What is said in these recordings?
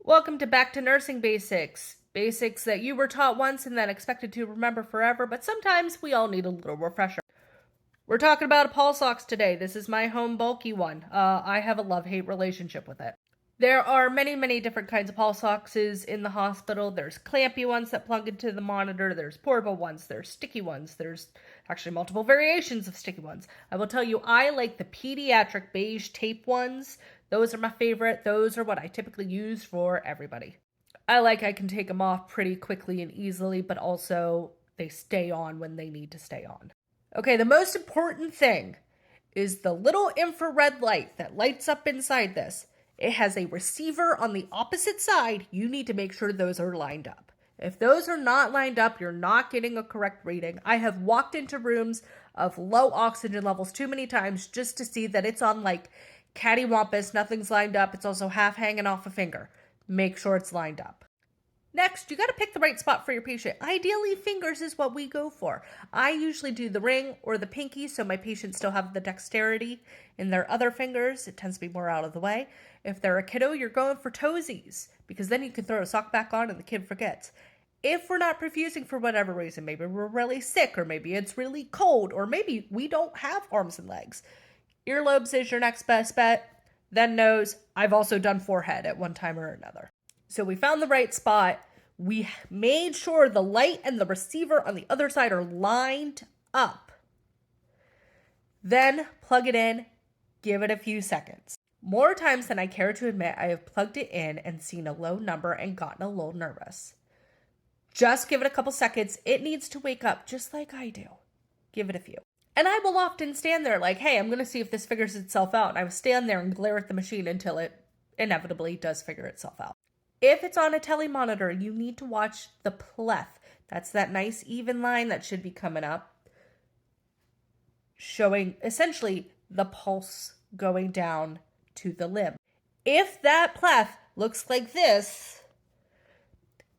Welcome to Back to Nursing Basics. Basics that you were taught once and then expected to remember forever, but sometimes we all need a little refresher. We're talking about a pulse ox today. This is my home bulky one. I have a love-hate relationship with it. There are many different kinds of pulse oxes in the hospital. There's clampy ones that plug into the monitor. There's portable ones. There's sticky ones. There's actually multiple variations of sticky ones. I will tell you, I like the pediatric beige tape ones. Those are my favorite. Those are what I typically use for everybody. I can take them off pretty quickly and easily, but also they stay on when they need to stay on. Okay, the most important thing is the little infrared light that lights up inside this. It has a receiver on the opposite side. You need to make sure those are lined up. If those are not lined up, you're not getting a correct reading. I have walked into rooms of low oxygen levels too many times just to see that it's on like cattywampus, nothing's lined up. It's also half hanging off a finger. Make sure it's lined up. Next, you got to pick the right spot for your patient. Ideally, fingers is what we go for. I usually do the ring or the pinky so my patients still have the dexterity in their other fingers. It tends to be more out of the way. If they're a kiddo, you're going for toesies because then you can throw a sock back on and the kid forgets. If we're not perfusing for whatever reason, maybe we're really sick or maybe it's really cold or maybe we don't have arms and legs, earlobes is your next best bet, then nose. I've also done forehead at one time or another. So we found the right spot. We made sure the light and the receiver on the other side are lined up. Then plug it in, give it a few seconds. More times than I care to admit, I have plugged it in and seen a low number and gotten a little nervous. Just give it a couple seconds. It needs to wake up just like I do. Give it a few. And I will often stand there like, hey, I'm going to see if this figures itself out. And I will stand there and glare at the machine until it inevitably does figure itself out. If it's on a telemonitor, you need to watch the pleth. That's that nice even line that should be coming up, showing essentially the pulse going down to the limb. If that pleth looks like this,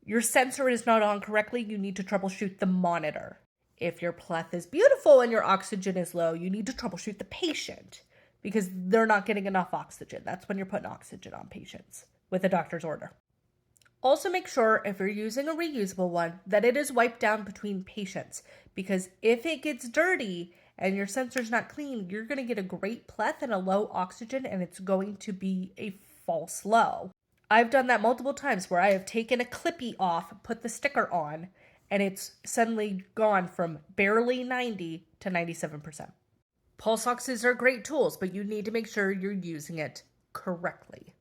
your sensor is not on correctly, you need to troubleshoot the monitor. If your pleth is beautiful and your oxygen is low, you need to troubleshoot the patient because they're not getting enough oxygen. That's when you're putting oxygen on patients with a doctor's order. Also make sure if you're using a reusable one that it is wiped down between patients because if it gets dirty and your sensor's not clean, you're going to get a great pleth and a low oxygen and it's going to be a false low. I've done that multiple times where I have taken a clippy off, put the sticker on, and it's suddenly gone from barely 90 to 97%. Pulse oxes are great tools, but you need to make sure you're using it correctly.